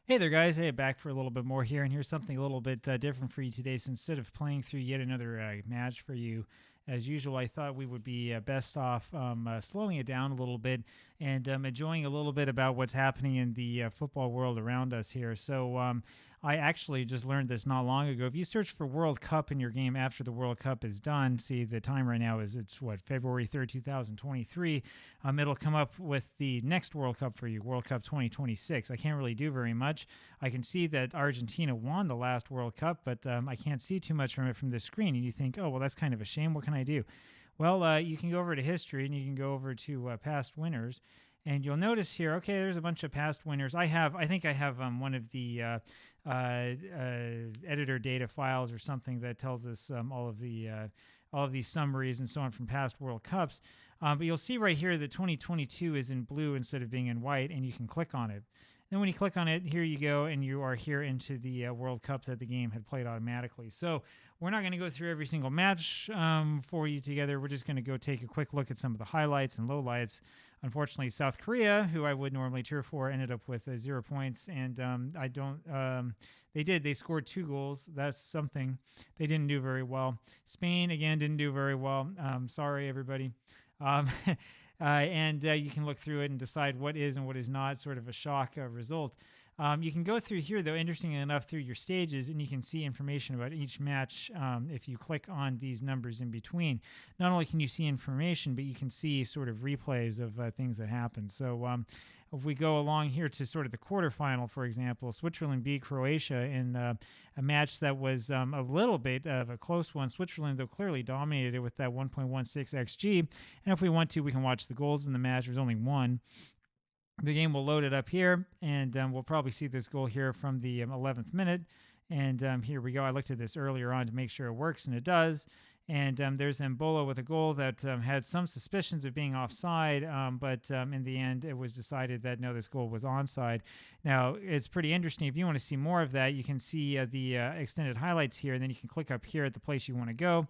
Hey there, guys. Hey, back for a little bit more here. And here's something a little bit different for you today. So instead of playing through yet another match for you, as usual, I thought we would be best off slowing it down a little bit and enjoying a little bit about what's happening in the football world around us here. So I actually just learned this not long ago. If you search for World Cup in your game after the World Cup is done, see the time right now is it's what, February 3rd, 2023. It'll come up with the next World Cup for you, World Cup 2026. I can't really do very much. I can see that Argentina won the last World Cup, but I can't see too much from it from the screen. And you think, oh, well, that's kind of a shame. What can I do? Well, you can go over to history and you can go over to past winners. And you'll notice here, okay, there's a bunch of past winners. I think I have one of the editor data files or something that tells us all of these summaries and so on from past World Cups. But you'll see right here that 2022 is in blue instead of being in white, and you can click on it. Then when you click on it, here you go, and you are here into the World Cup that the game had played automatically. So we're not going to go through every single match for you together. We're just going to go take a quick look at some of the highlights and lowlights. Unfortunately, South Korea, who I would normally cheer for, ended up with 0 points, and I don't. They scored 2 goals. That's something. They didn't do very well. Spain again didn't do very well. Sorry, everybody. Um, and you can look through it and decide what is and what is not sort of a shock result. You can go through here, though, interestingly enough, through your stages, and you can see information about each match if you click on these numbers in between. Not only can you see information, but you can see sort of replays of things that happen. So if we go along here to sort of the quarterfinal, for example, Switzerland beat Croatia in a match that was a little bit of a close one. Switzerland, though, clearly dominated with that 1.16 XG. And if we want to, we can watch the goals in the match. There's only one. The game will load it up here, and we'll probably see this goal here from the 11th minute. And here we go. I looked at this earlier on to make sure it works, and it does. And there's Embolo with a goal that had some suspicions of being offside, but in the end, it was decided that no, this goal was onside. Now, it's pretty interesting. If you want to see more of that, you can see the extended highlights here, and then you can click up here at the place you want to go.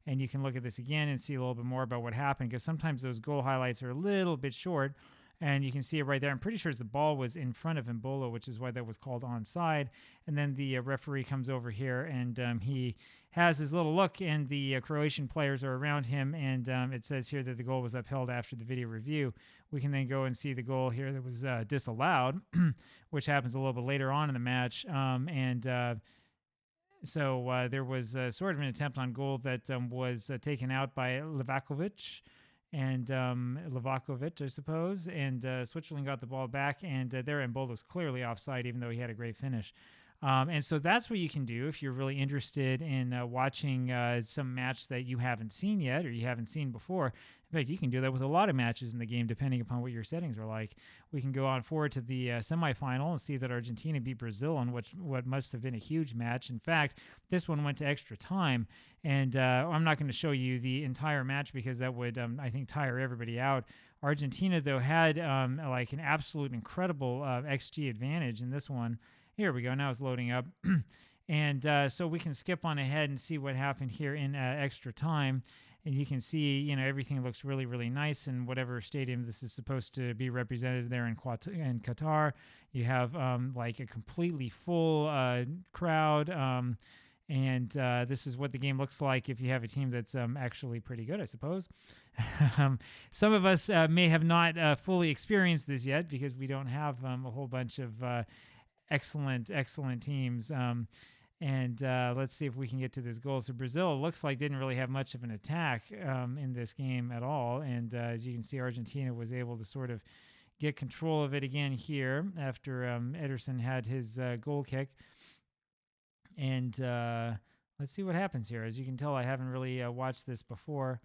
And you can look at this again and see a little bit more about what happened, because sometimes those goal highlights are a little bit short. And you can see it right there. I'm pretty sure the ball was in front of Embolo, which is why that was called onside. And then the referee comes over here, and he has his little look, and the Croatian players are around him. And it says here that the goal was upheld after the video review. We can then go and see the goal here that was disallowed, which happens a little bit later on in the match. So there was sort of an attempt on goal that was taken out by Livakovic. And Livakovic, I suppose, and Switzerland got the ball back, and there Embolo's clearly offside, even though he had a great finish. And so that's what you can do if you're really interested in watching some match that you haven't seen yet or you haven't seen before. In fact, you can do that with a lot of matches in the game, depending upon what your settings are like. We can go on forward to the semifinal and see that Argentina beat Brazil on what must have been a huge match. In fact, this one went to extra time. And I'm not going to show you the entire match because that would, I think, tire everybody out. Argentina, though, had like an absolute incredible XG advantage in this one. Here we go. Now it's loading up. And so we can skip on ahead and see what happened here in extra time. And you can see, you know, everything looks really, really nice in whatever stadium this is supposed to be represented there in Qatar. You have like a completely full crowd. And this is what the game looks like if you have a team that's actually pretty good, I suppose. Some of us may have not fully experienced this yet because we don't have a whole bunch of excellent teams. And let's see if we can get to this goal. So Brazil, it looks like, didn't really have much of an attack in this game at all. And as you can see, Argentina was able to sort of get control of it again here after Ederson had his goal kick. And let's see what happens here. As you can tell, I haven't really watched this before.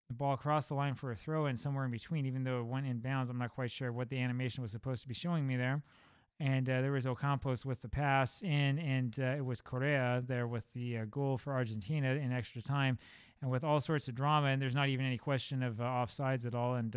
The ball crossed the line for a throw in somewhere in between, even though it went in bounds. I'm not quite sure what the animation was supposed to be showing me there. And there was Ocampos with the pass in, and it was Correa there with the goal for Argentina in extra time. And with all sorts of drama, and there's not even any question of offsides at all. And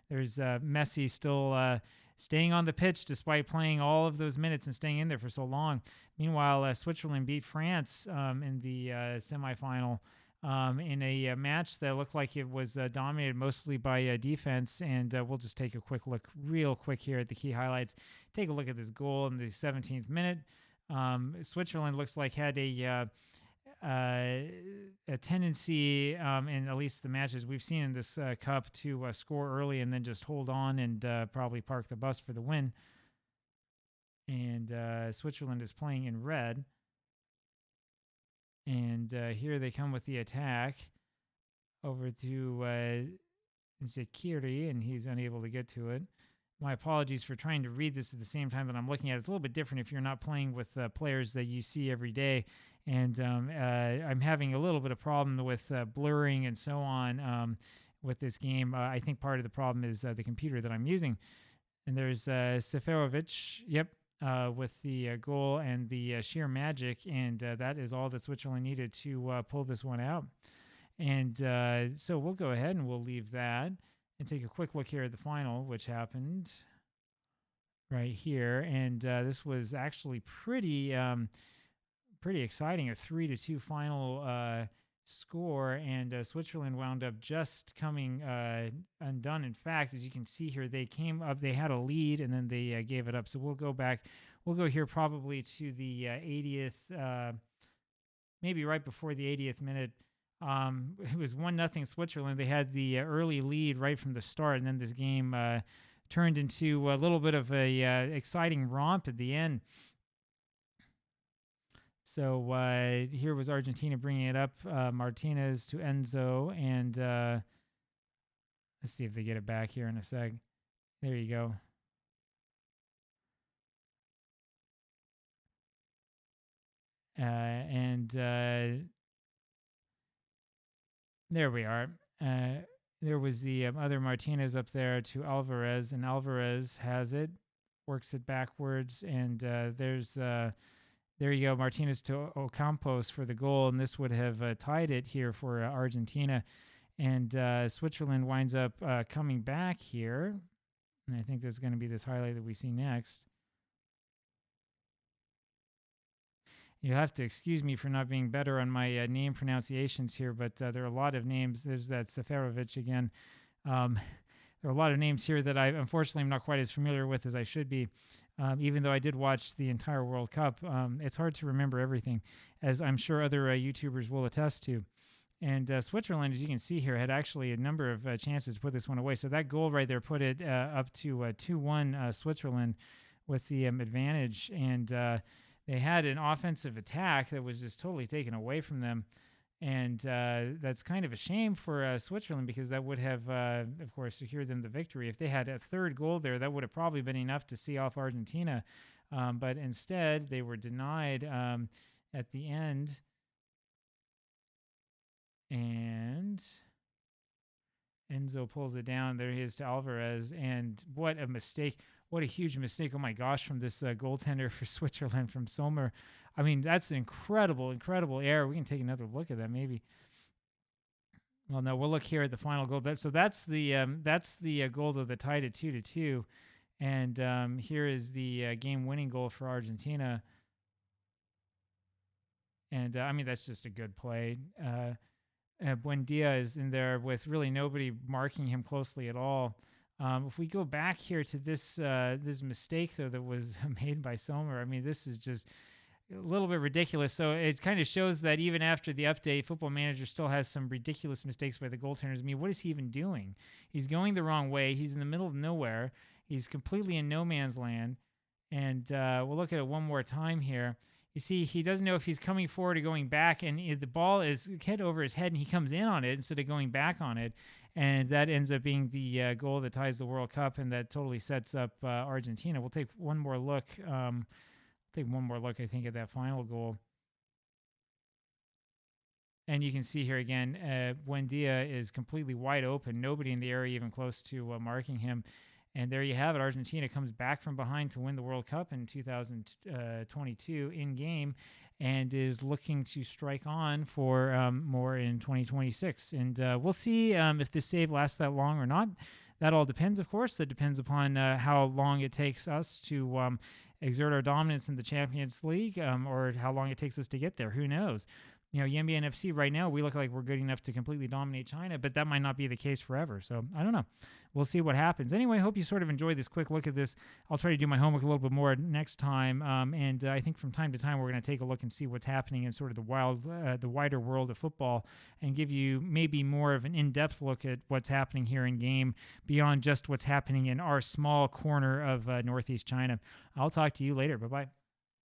there's Messi still staying on the pitch despite playing all of those minutes and staying in there for so long. Meanwhile, Switzerland beat France in the semifinal in a match that looked like it was dominated mostly by defense. And we'll just take a quick look real quick here at the key highlights. Take a look at this goal in the 17th minute. Switzerland looks like had a tendency, in at least the matches we've seen in this cup, to score early and then just hold on and probably park the bus for the win. And Switzerland is playing in red. And here they come with the attack over to Zakiri, and he's unable to get to it. My apologies for trying to read this at the same time that I'm looking at it. It's a little bit different if you're not playing with players that you see every day. And I'm having a little bit of problem with blurring and so on with this game. I think part of the problem is the computer that I'm using. And there's Seferovic, with the goal and the sheer magic. And that is all that Switzerland needed to pull this one out. And so we'll go ahead and we'll leave that and take a quick look here at the final, which happened right here. And this was actually pretty exciting, a 3-2 final score. And Switzerland wound up just coming undone. In fact, as you can see here, they came up, they had a lead, and then they gave it up. So we'll go back. We'll go here probably to the 80th, maybe right before the 80th minute. It was 1-0 Switzerland. They had the early lead right from the start, and then this game turned into a little bit of a exciting romp at the end. So here was Argentina bringing it up. Martinez to Enzo, and let's see if they get it back here in a sec. There you go. There we are. There was the other Martinez up there to Alvarez, and Alvarez has it, works it backwards, and there you go, Martinez to Ocampos for the goal, and this would have tied it here for Argentina. And Switzerland winds up coming back here, and I think there's going to be this highlight that we see next. You have to excuse me for not being better on my name pronunciations here, but there are a lot of names. There's that Seferovic again. There are a lot of names here that I unfortunately am not quite as familiar with as I should be. Even though I did watch the entire World Cup, it's hard to remember everything, as I'm sure other YouTubers will attest to. And Switzerland, as you can see here, had actually a number of chances to put this one away. So that goal right there put it up to 2-1 Switzerland with the advantage. And they had an offensive attack that was just totally taken away from them. And that's kind of a shame for Switzerland, because that would have, of course, secured them the victory. If they had a third goal there, that would have probably been enough to see off Argentina. But instead, they were denied at the end. And Enzo pulls it down. There he is to Alvarez. And what a mistake. What a huge mistake. Oh, my gosh, from this goaltender for Switzerland, from Sommer. I mean, that's an incredible, incredible error. We can take another look at that maybe. Well, no, we'll look here at the final goal. So that's the goal that tied it 2-2. And here is the game-winning goal for Argentina. And, I mean, that's just a good play. Buendia is in there with really nobody marking him closely at all. If we go back here to this mistake, though, that was made by Sommer, I mean, this is just a little bit ridiculous. So it kind of shows that even after the update, Football Manager still has some ridiculous mistakes by the goaltenders. I mean, what is he even doing? He's going the wrong way. He's in the middle of nowhere. He's completely in no man's land. And we'll look at it one more time here. You see, he doesn't know if he's coming forward or going back, and the ball is hit over his head, and he comes in on it instead of going back on it. And that ends up being the goal that ties the World Cup, and that totally sets up Argentina. We'll take one more look. I think, at that final goal. And you can see here again, Buendia is completely wide open. Nobody in the area even close to marking him. And there you have it. Argentina comes back from behind to win the World Cup in 2022 in game, and is looking to strike on for more in 2026. And we'll see if this save lasts that long or not. That all depends, of course. That depends upon how long it takes us to exert our dominance in the Champions League, or how long it takes us to get there. Who knows? Yanbian FC right now, we look like we're good enough to completely dominate China, but that might not be the case forever. So I don't know. We'll see what happens. Anyway, I hope you sort of enjoyed this quick look at this. I'll try to do my homework a little bit more next time. And I think from time to time, we're going to take a look and see what's happening in sort of the wider world of football and give you maybe more of an in-depth look at what's happening here in game beyond just what's happening in our small corner of Northeast China. I'll talk to you later. Bye-bye.